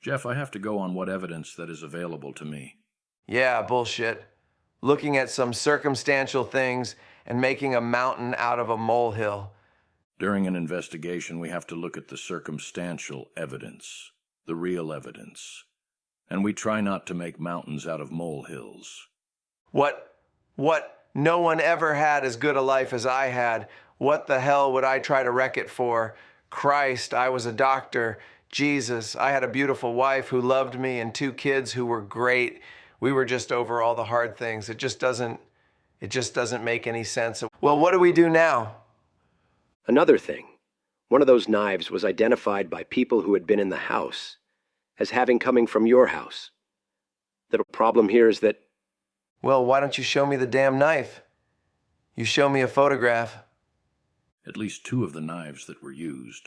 Jeff, I have to go on what evidence that is available to me. Yeah, bullshit. Looking at some circumstantial things and making a mountain out of a molehill. During an investigation, we have to look at the circumstantial evidence, the real evidence. And we try not to make mountains out of molehills. What? No one ever had as good a life as I had. What the hell would I try to wreck it for? Christ, I was a doctor. Jesus, I had a beautiful wife who loved me and 2 kids who were great. We were just over all the hard things. It just doesn't make any sense. Well, what do we do now? Another thing, one of those knives was identified by people who had been in the house as having coming from your house. The problem here is that... Well, why don't you show me the damn knife? You show me a photograph. At least 2 of the knives that were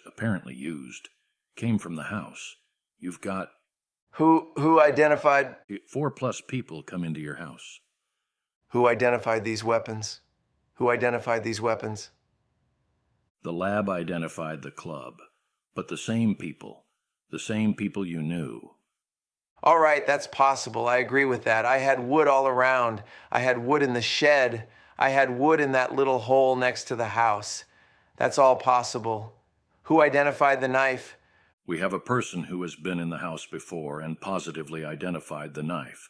apparently used, came from the house. You've got... Who identified... 4+ people come into your house. Who identified these weapons? Who identified these weapons? The lab identified the club, but the same people you knew. All right, that's possible. I agree with that. I had wood all around. I had wood in the shed. I had wood in that little hole next to the house. That's all possible. Who identified the knife? We have a person who has been in the house before and positively identified the knife.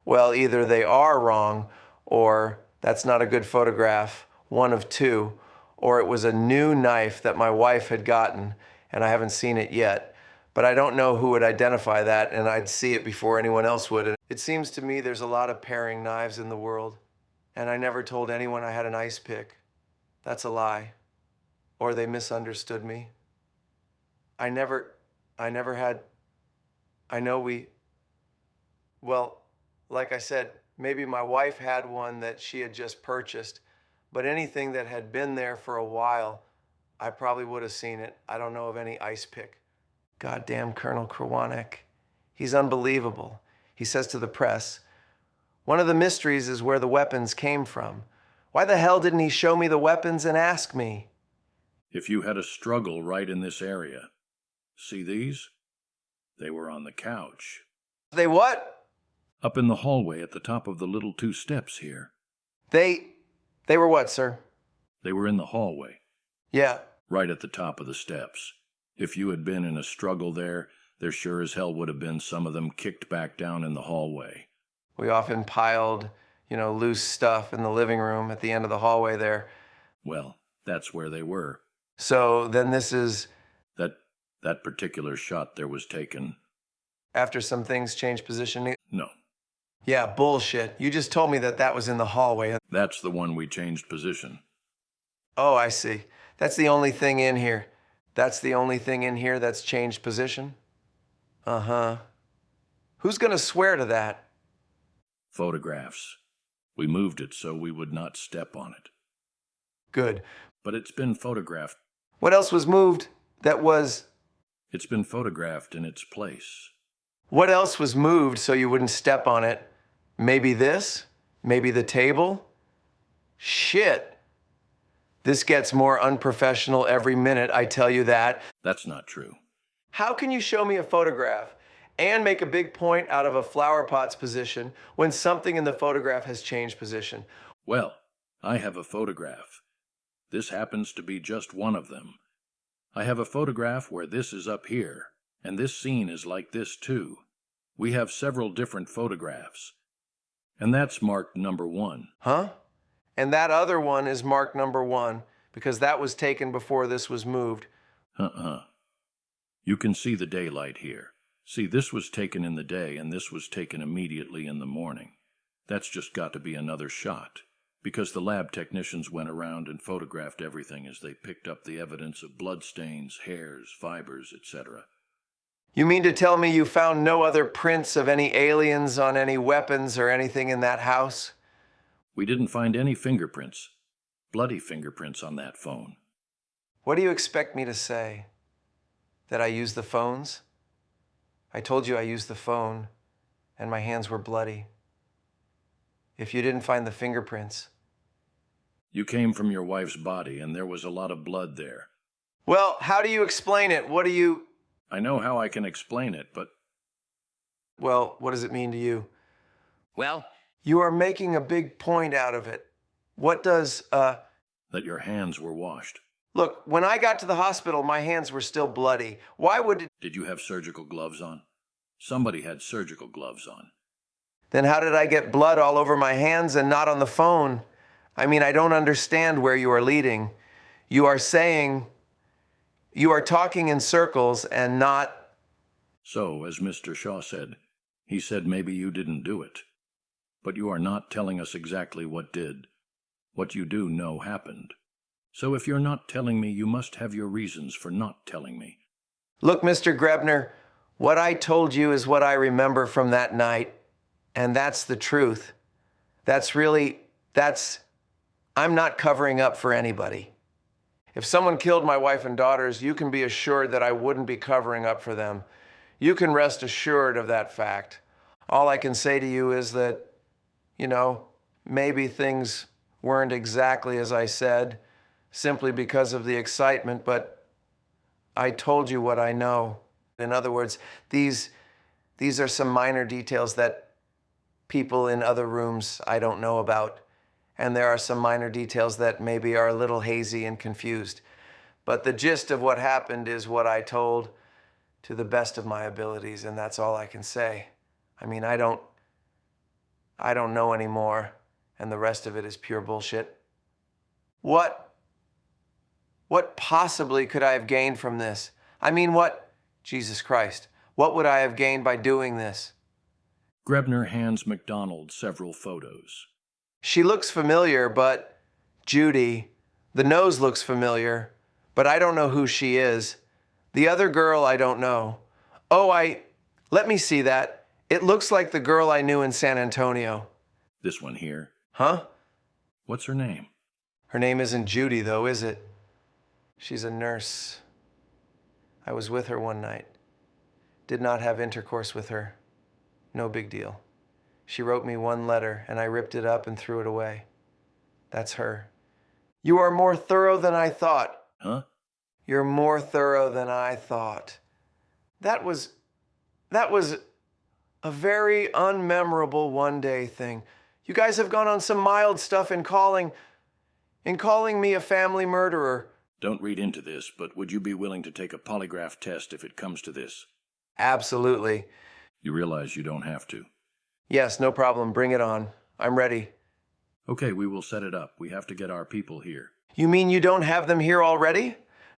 Well, either they are wrong, or that's not a good photograph, one of 2, or it was a new knife that my wife had gotten, and I haven't seen it yet. But I don't know who would identify that, and I'd see it before anyone else would. And it seems to me there's a lot of paring knives in the world, and I never told anyone I had an ice pick. That's a lie. Or they misunderstood me. I never had... Well, like I said, maybe my wife had one that she had just purchased, but anything that had been there for a while, I probably would have seen it. I don't know of any ice pick. Goddamn Colonel Krawanek. He's unbelievable. He says to the press, "One of the mysteries is where the weapons came from. Why the hell didn't he show me the weapons and ask me?" If you had a struggle right in this area. See these? They were on the couch. They what? Up in the hallway at the top of the little 2 steps here. They were what, sir? They were in the hallway. Yeah. Right at the top of the steps. If you had been in a struggle there sure as hell would have been some of them kicked back down in the hallway. We often piled, loose stuff in the living room at the end of the hallway there. Well, that's where they were. So then this is... That particular shot there was taken. After some things changed position? No. Yeah, bullshit. You just told me that was in the hallway. That's the one we changed position. Oh, I see. That's the only thing in here. That's the only thing in here that's changed position? Uh-huh. Who's gonna swear to that? Photographs. We moved it so we would not step on it. Good. But it's been photographed. What else was moved that was... It's been photographed in its place. What else was moved so you wouldn't step on it? Maybe this? Maybe the table? Shit. This gets more unprofessional every minute, I tell you that. That's not true. How can you show me a photograph and make a big point out of a flower pot's position when something in the photograph has changed position? Well, I have a photograph. This happens to be just one of them. I have a photograph where this is up here, and this scene is like this too. We have several different photographs. And that's marked number 1. Huh? And that other one is marked number 1, because that was taken before this was moved. You can see the daylight here. See, this was taken in the day, and this was taken immediately in the morning. That's just got to be another shot, because the lab technicians went around and photographed everything as they picked up the evidence of bloodstains, hairs, fibers, etc. You mean to tell me you found no other prints of any aliens on any weapons or anything in that house? We didn't find any fingerprints, bloody fingerprints on that phone. What do you expect me to say? That I used the phones? I told you I used the phone, and my hands were bloody. If you didn't find the fingerprints... You came from your wife's body, and there was a lot of blood there. Well, how do you explain it? What do you... I know how I can explain it, but Well, what does it mean to you? Well, You are making a big point out of it. What does, that your hands were washed. Look, when I got to the hospital, my hands were still bloody. Why would it... Did you have surgical gloves on? Somebody had surgical gloves on. Then how did I get blood all over my hands and not on the phone? I mean, I don't understand where you are leading. You are saying, you are talking in circles and not... So, as Mr. Shaw said, he said maybe you didn't do it. But you are not telling us exactly what did. What you do know happened. So if you're not telling me, you must have your reasons for not telling me. Look, Mr. Grebner, what I told you is what I remember from that night, and that's the truth. I'm not covering up for anybody. If someone killed my wife and daughters, you can be assured that I wouldn't be covering up for them. You can rest assured of that fact. All I can say to you is that, maybe things weren't exactly as I said, simply because of the excitement, but I told you what I know. In other words, these are some minor details that people in other rooms I don't know about. And there are some minor details that maybe are a little hazy and confused. But the gist of what happened is what I told to the best of my abilities, and that's all I can say. I mean, I don't know anymore, and the rest of it is pure bullshit. What possibly could I have gained from this? I mean, Jesus Christ, what would I have gained by doing this? Grebner hands MacDonald several photos. She looks familiar, but Judy, the nose looks familiar, but I don't know who she is. The other girl, I don't know. Let me see that. It looks like the girl I knew in San Antonio. This one here. Huh? What's her name? Her name isn't Judy, though, is it? She's a nurse. I was with her one night. Did not have intercourse with her. No big deal. She wrote me one letter, and I ripped it up and threw it away. That's her. You are more thorough than I thought. Huh? You're more thorough than I thought. That was a very unmemorable one-day thing. You guys have gone on some mild stuff in calling me a family murderer. Don't read into this, but would you be willing to take a polygraph test if it comes to this? Absolutely. You realize you don't have to. Yes, no problem. Bring it on. I'm ready. Okay, we will set it up. We have to get our people here. You mean you don't have them here already?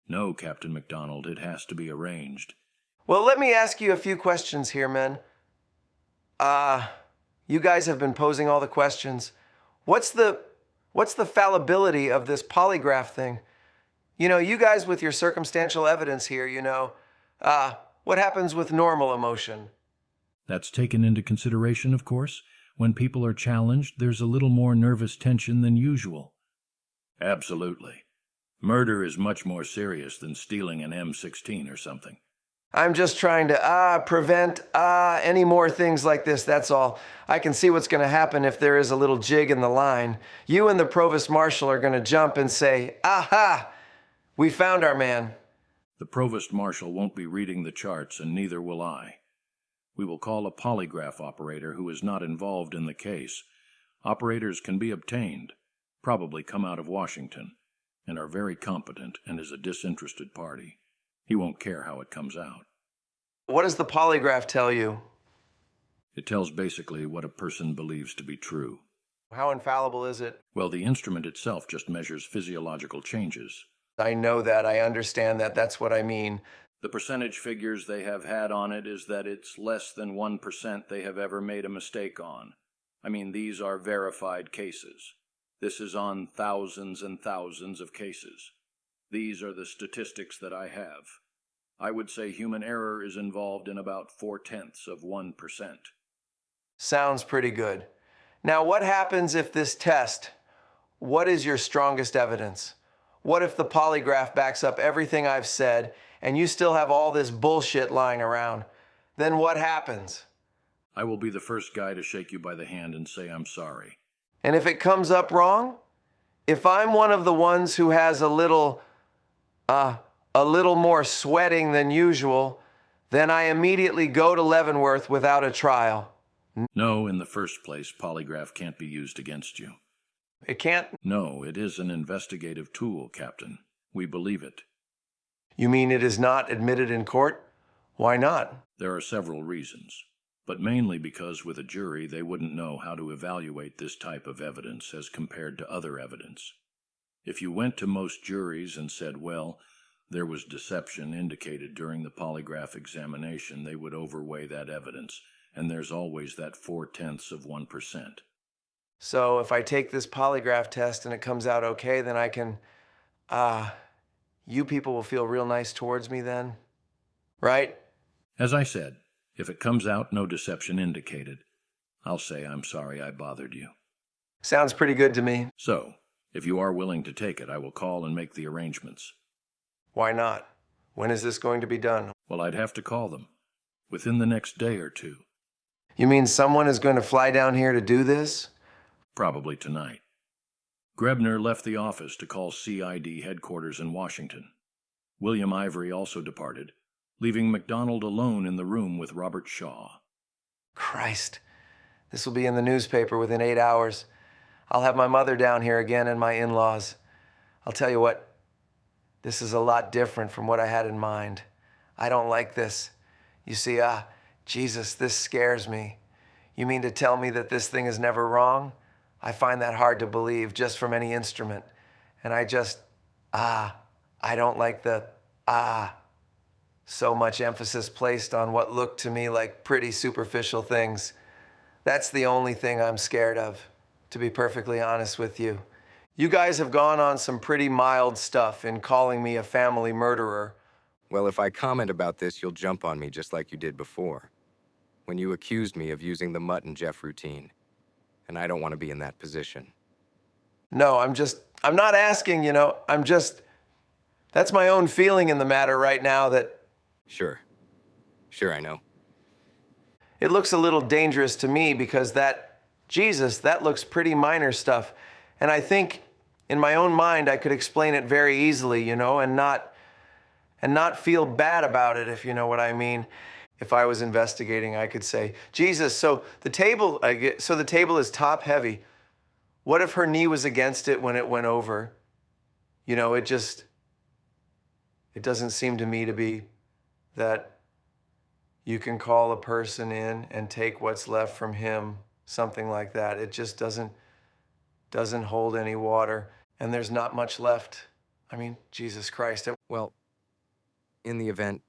No, Captain MacDonald, it has to be arranged. Well, let me ask you a few questions here, men. You guys have been posing all the questions. What's the fallibility of this polygraph thing? You guys with your circumstantial evidence here, what happens with normal emotion? That's taken into consideration, of course. When people are challenged, there's a little more nervous tension than usual. Absolutely. Murder is much more serious than stealing an M16 or something. I'm just trying to prevent any more things like this, that's all. I can see what's going to happen if there is a little jig in the line. You and the Provost Marshal are going to jump and say, "Aha! We found our man." The Provost Marshal won't be reading the charts, and neither will I. We will call a polygraph operator who is not involved in the case. Operators can be obtained, probably come out of Washington, and are very competent and is a disinterested party. He won't care how it comes out. What does the polygraph tell you? It tells basically what a person believes to be true. How infallible is it? Well, the instrument itself just measures physiological changes. I know that. I understand that. That's what I mean. The percentage figures they have had on it is that it's less than 1% they have ever made a mistake on. I mean, these are verified cases. This is on thousands and thousands of cases. These are the statistics that I have. I would say human error is involved in about 0.4%. Sounds pretty good. Now, what happens if this test, what is your strongest evidence? What if the polygraph backs up everything I've said and you still have all this bullshit lying around? Then what happens? I will be the first guy to shake you by the hand and say I'm sorry. And if it comes up wrong? If I'm one of the ones who has a little more sweating than usual, then I immediately go to Leavenworth without a trial. No, in the first place, polygraph can't be used against you. It can't? No, it is an investigative tool, Captain. We believe it. You mean it is not admitted in court? Why not? There are several reasons, but mainly because with a jury they wouldn't know how to evaluate this type of evidence as compared to other evidence. If you went to most juries and said, well, there was deception indicated during the polygraph examination, they would overweigh that evidence, and there's always that 0.4%. So if I take this polygraph test and it comes out okay, then I can, you people will feel real nice towards me then, right? As I said, if it comes out no deception indicated, I'll say I'm sorry I bothered you. Sounds pretty good to me. So, if you are willing to take it, I will call and make the arrangements. Why not? When is this going to be done? Well, I'd have to call them. Within the next day or two. You mean someone is going to fly down here to do this? Probably tonight. Grebner left the office to call CID headquarters in Washington. William Ivory also departed, leaving MacDonald alone in the room with Robert Shaw. Christ, this will be in the newspaper within 8 hours. I'll have my mother down here again and my in-laws. I'll tell you what, this is a lot different from what I had in mind. I don't like this. You see, Jesus, this scares me. You mean to tell me that this thing is never wrong? I find that hard to believe just from any instrument. And I don't like the, so much emphasis placed on what looked to me like pretty superficial things. That's the only thing I'm scared of, to be perfectly honest with you. You guys have gone on some pretty mild stuff in calling me a family murderer. Well, if I comment about this, you'll jump on me just like you did before, when you accused me of using the Mutt and Jeff routine. And I don't want to be in that position. No, I'm not asking, that's my own feeling in the matter right now that Sure, I know. it looks a little dangerous to me because that looks pretty minor stuff. And I think in my own mind, I could explain it very easily, and not feel bad about it, if you know what I mean. If I was investigating, I could say, Jesus, so the table is top heavy. What if her knee was against it when it went over? It doesn't seem to me to be that you can call a person in and take what's left from him, something like that. It just doesn't hold any water, and there's not much left. I mean, Jesus Christ. Well, in the event,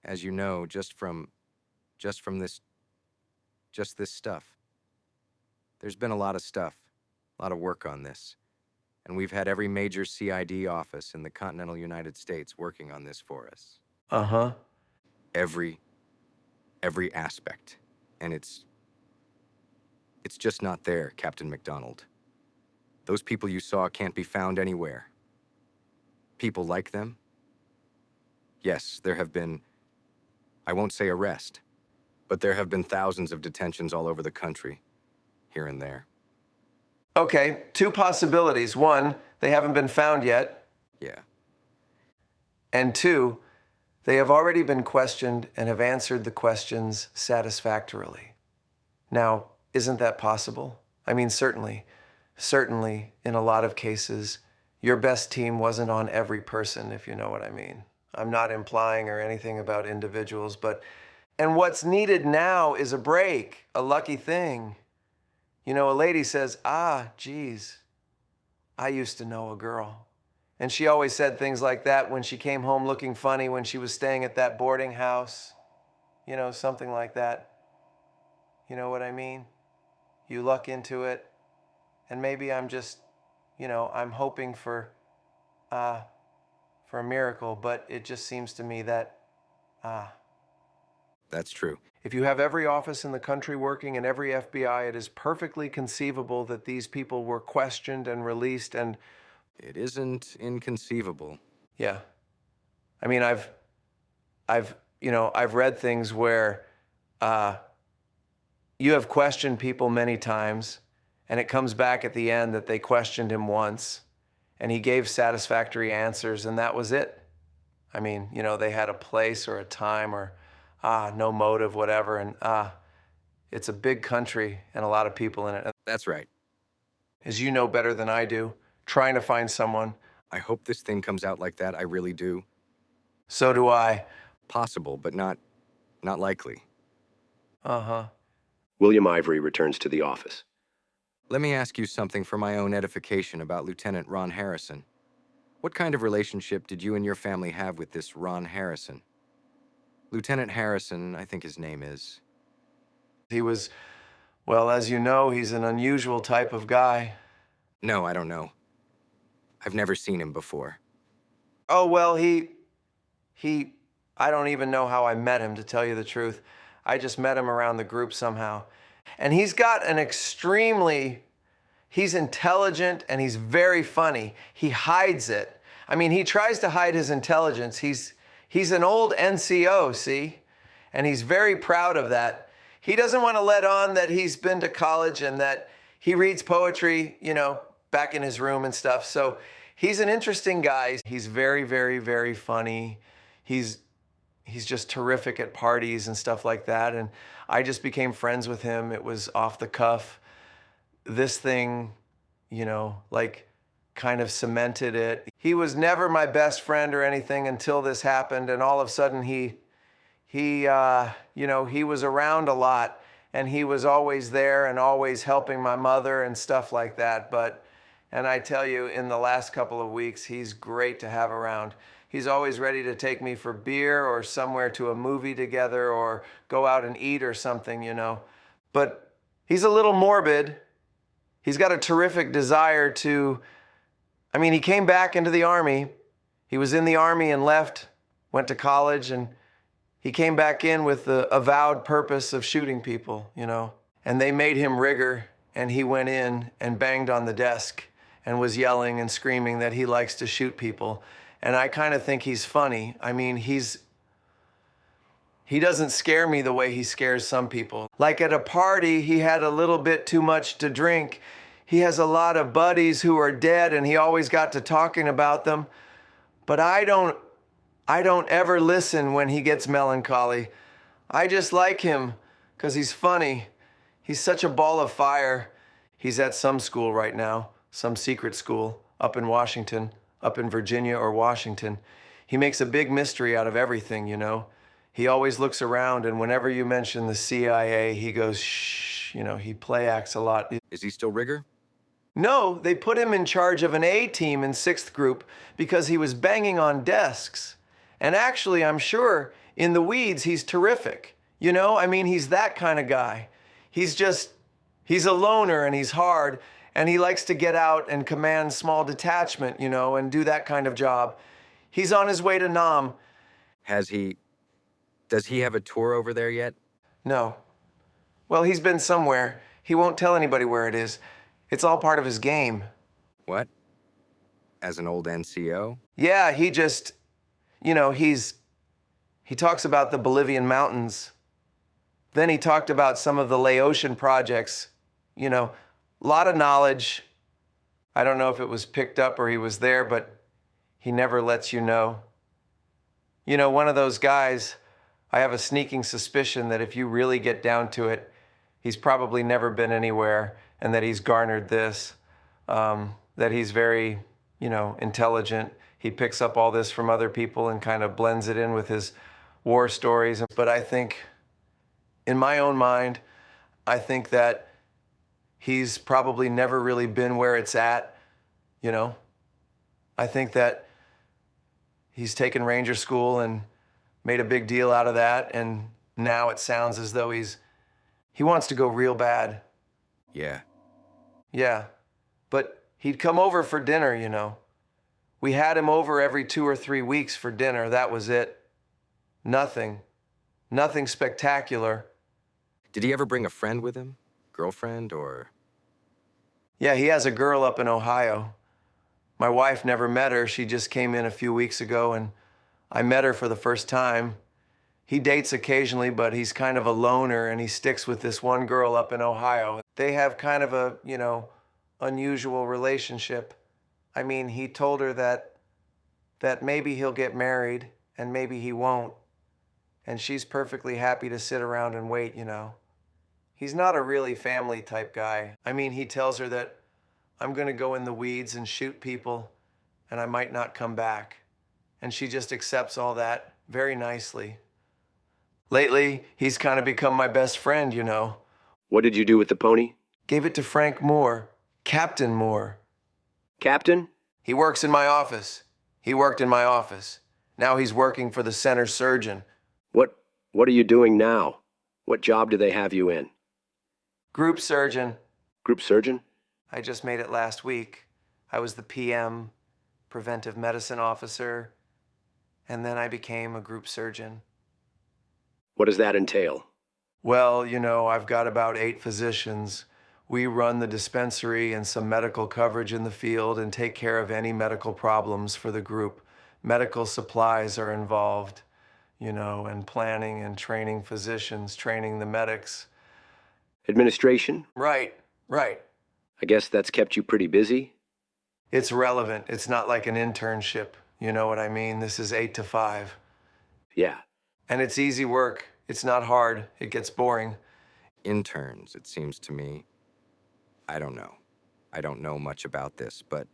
as you know, just this stuff. There's been a lot of stuff, a lot of work on this. And we've had every major CID office in the continental United States working on this for us. Uh-huh. Every aspect. And it's just not there, Captain MacDonald. Those people you saw can't be found anywhere. People like them? Yes, there have been, I won't say arrest, but there have been thousands of detentions all over the country, here and there. Okay, two possibilities. One, they haven't been found yet. Yeah. And two, they have already been questioned and have answered the questions satisfactorily. Now, isn't that possible? I mean, certainly, in a lot of cases, your best team wasn't on every person, if you know what I mean. I'm not implying or anything about individuals, and what's needed now is a break, a lucky thing. A lady says, geez, I used to know a girl. And she always said things like that when she came home looking funny when she was staying at that boarding house. Something like that. You know what I mean? You luck into it. And maybe I'm just, I'm hoping for a miracle, but it just seems to me that, That's true. if you have every office in the country working and every FBI, it is perfectly conceivable that these people were questioned and released and... It isn't inconceivable. Yeah. I mean, I've read things where you have questioned people many times, and it comes back at the end that they questioned him once, and he gave satisfactory answers, and that was it. I mean, they had a place or a time or no motive, whatever. And it's a big country and a lot of people in it. That's right. As you know better than I do, trying to find someone. I hope this thing comes out like that. I really do. So do I. Possible, but not likely. Uh-huh. William Ivory returns to the office. Let me ask you something for my own edification about Lieutenant Ron Harrison. What kind of relationship did you and your family have with this Ron Harrison? Lieutenant Harrison, I think his name is. He was, well, as you know, he's an unusual type of guy. No, I don't know. I've never seen him before. Oh, well, I don't even know how I met him, to tell you the truth. I just met him around the group somehow. And he's got an he's intelligent and he's very funny. He hides it. I mean, he tries to hide his intelligence. He's an old NCO, see? And he's very proud of that. He doesn't want to let on that he's been to college and that he reads poetry, back in his room and stuff. So he's an interesting guy. He's very, very, very funny. He's just terrific at parties and stuff like that. And I just became friends with him. It was off the cuff. This thing, kind of cemented it. He was never my best friend or anything until this happened. And all of a sudden he was around a lot and he was always there and always helping my mother and stuff like that. And I tell you, in the last couple of weeks, he's great to have around. He's always ready to take me for beer or somewhere to a movie together or go out and eat or something, But he's a little morbid. He's got a terrific desire to, he came back into the Army. He was in the Army and left, went to college, and he came back in with the avowed purpose of shooting people, And they made him rigger, and he went in and banged on the desk and was yelling and screaming that he likes to shoot people. And I kind of think he's funny. He doesn't scare me the way he scares some people. Like at a party, he had a little bit too much to drink. He has a lot of buddies who are dead and he always got to talking about them. But I don't ever listen when he gets melancholy. I just like him because he's funny. He's such a ball of fire. He's at some school right now, some secret school up in Washington, up in Virginia or Washington. He makes a big mystery out of everything, He always looks around, and whenever you mention the CIA, he goes, shh, he play acts a lot. Is he still rigger? No, they put him in charge of an A team in 6th Group because he was banging on desks. And actually, I'm sure in the weeds, he's terrific. He's that kind of guy. He's a loner and he's hard. And he likes to get out and command small detachment, and do that kind of job. He's on his way to Nam. Does he have a tour over there yet? No. Well, he's been somewhere. He won't tell anybody where it is. It's all part of his game. What? As an old NCO? Yeah, he just, he talks about the Bolivian mountains. Then he talked about some of the Laotian projects, a lot of knowledge. I don't know if it was picked up or he was there, but he never lets you know. One of those guys, I have a sneaking suspicion that if you really get down to it, he's probably never been anywhere and that he's garnered this, that he's very, intelligent. He picks up all this from other people and kind of blends it in with his war stories. But I think, in my own mind, I think that he's probably never really been where it's at, I think that he's taken Ranger School and made a big deal out of that, and now it sounds as though he wants to go real bad. Yeah. Yeah, but he'd come over for dinner, We had him over every 2 or 3 weeks for dinner. That was it. Nothing spectacular. Did he ever bring a friend with him? Girlfriend or? Yeah, he has a girl up in Ohio. My wife never met her. She just came in a few weeks ago, and I met her for the first time. He dates occasionally, but he's kind of a loner, and he sticks with this one girl up in Ohio. They have kind of a, unusual relationship. He told her that maybe he'll get married, and maybe he won't. and she's perfectly happy to sit around and wait, He's not a really family type guy. I mean, he tells her that I'm going to go in the weeds and shoot people, and I might not come back. And she just accepts all that very nicely. Lately, he's kind of become my best friend, What did you do with the pony? Gave it to Frank Moore, Captain Moore. Captain? He works in my office. He worked in my office. Now he's working for the center surgeon. What are you doing now? What job do they have you in? Group surgeon. Group surgeon? I just made it last week. I was the PM, preventive medicine officer, and then I became a group surgeon. What does that entail? Well, I've got about 8 physicians. We run the dispensary and some medical coverage in the field and take care of any medical problems for the group. Medical supplies are involved, and planning and training physicians, training the medics. Administration? Right. I guess that's kept you pretty busy? It's relevant. It's not like an internship. You know what I mean? This is 8 to 5. Yeah. And it's easy work. It's not hard. It gets boring. Interns, it seems to me. I don't know. I don't know much about this, but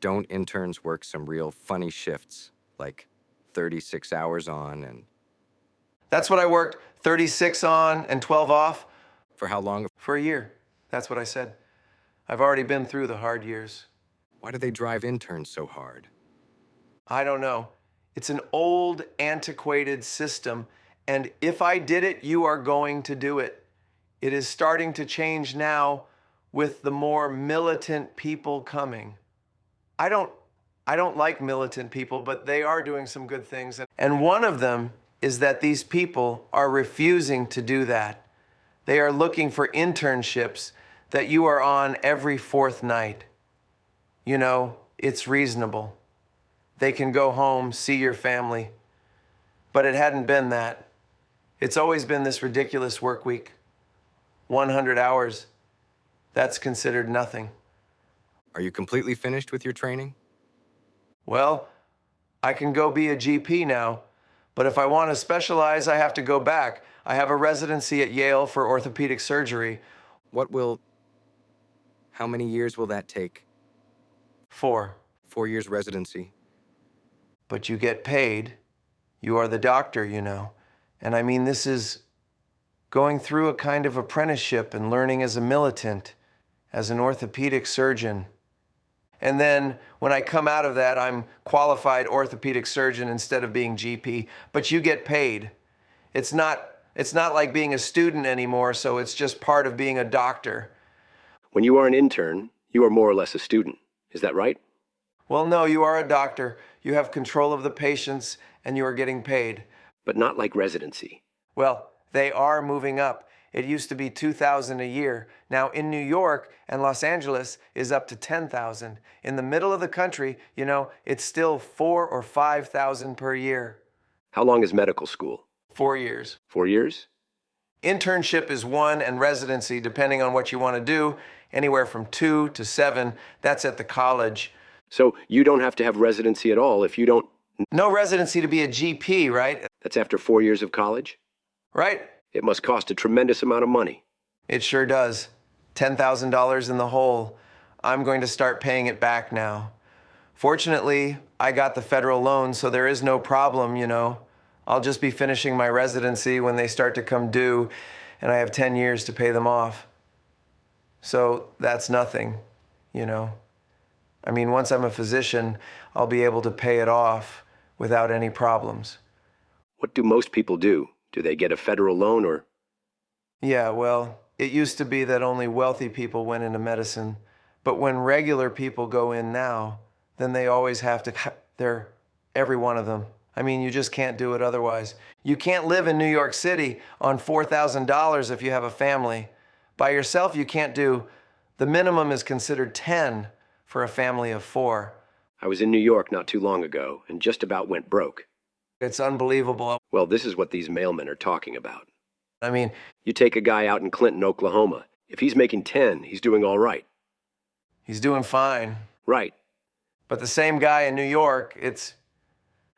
don't interns work some real funny shifts, like 36 hours on and... That's what I worked. 36 on and 12 off. For how long? For a year. That's what I said. I've already been through the hard years. Why do they drive interns so hard? I don't know. It's an old, antiquated system, and if I did it, you are going to do it. It is starting to change now with the more militant people coming. I don't like militant people, but they are doing some good things. And one of them is that these people are refusing to do that. They are looking for internships that you are on every 4th night. It's reasonable. They can go home, see your family. But it hadn't been that. It's always been this ridiculous work week. 100 hours. That's considered nothing. Are you completely finished with your training? Well, I can go be a GP now, but if I want to specialize, I have to go back. I have a residency at Yale for orthopedic surgery. How many years will that take? 4. 4 years residency. But you get paid. You are the doctor, And I mean, this is going through a kind of apprenticeship and learning as a militant, as an orthopedic surgeon. And then when I come out of that, I'm qualified orthopedic surgeon instead of being GP, but you get paid. It's not like being a student anymore, so it's just part of being a doctor. When you are an intern, you are more or less a student. Is that right? Well, no, you are a doctor. You have control of the patients and you are getting paid. But not like residency. Well, they are moving up. It used to be $2,000 a year. Now in New York and Los Angeles is up to $10,000. In the middle of the country, it's still $4,000 or $5,000 per year. How long is medical school? 4 years. 4 years? Internship is 1 and residency, depending on what you want to do, anywhere from 2 to 7. That's at the college. So you don't have to have residency at all if you don't... No residency to be a GP, right? That's after 4 years of college? Right. It must cost a tremendous amount of money. It sure does. $10,000 in the hole. I'm going to start paying it back now. Fortunately, I got the federal loan, so there is no problem, I'll just be finishing my residency when they start to come due, and I have 10 years to pay them off. So that's nothing, I mean, once I'm a physician, I'll be able to pay it off without any problems. What do most people do? Do they get a federal loan or... Yeah, well, it used to be that only wealthy people went into medicine, but when regular people go in now, then they always have to, every one of them. I mean, you just can't do it otherwise. You can't live in New York City on $4,000 if you have a family. By yourself, you can't do, the minimum is considered 10 for a family of 4. I was in New York not too long ago and just about went broke. It's unbelievable. Well, this is what these mailmen are talking about. I mean, You take a guy out in Clinton, Oklahoma. If he's making 10, he's doing all right. he's doing fine. Right. But the same guy in New York,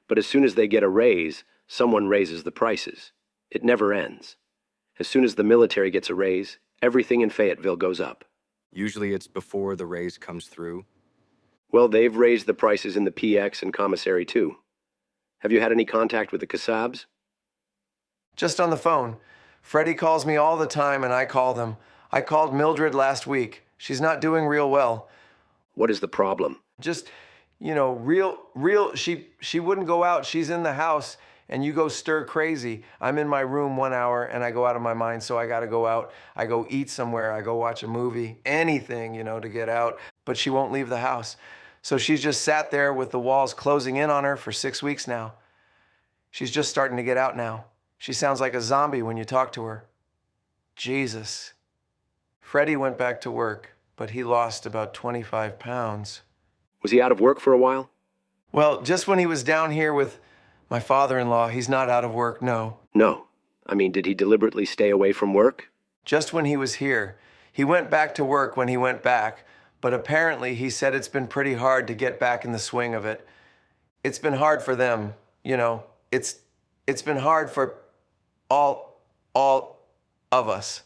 But as soon as they get a raise, someone raises the prices. It never ends. As soon as the military gets a raise, everything in Fayetteville goes up. Usually it's before the raise comes through. Well, they've raised the prices in the PX and commissary too. Have you had any contact with the Kassabs? Just on the phone. Freddie calls me all the time and I call them. I called Mildred last week. She's not doing real well. What is the problem? Just, she wouldn't go out. She's in the house and you go stir crazy. I'm in my room 1 hour and I go out of my mind, so I gotta go out. I go eat somewhere, I go watch a movie, anything, to get out, but she won't leave the house. So she's just sat there with the walls closing in on her for 6 weeks now. She's just starting to get out now. She sounds like a zombie when you talk to her. Jesus. Freddie went back to work, but he lost about 25 pounds. Was he out of work for a while? Well, just when he was down here with my father-in-law, he's not out of work, no. No. I mean, did he deliberately stay away from work? Just when he was here. He went back to work when he went back, but apparently he said it's been pretty hard to get back in the swing of it. It's been hard for them, It's been hard for all of us.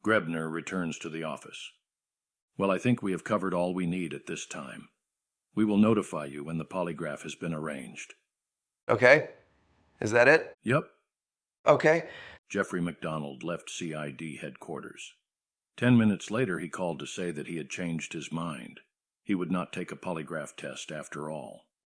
Grebner returns to the office. Well, I think we have covered all we need at this time. We will notify you when the polygraph has been arranged. Okay? Is that it? Yep. Okay. Jeffrey MacDonald left CID headquarters. 10 minutes later, he called to say that he had changed his mind. He would not take a polygraph test after all.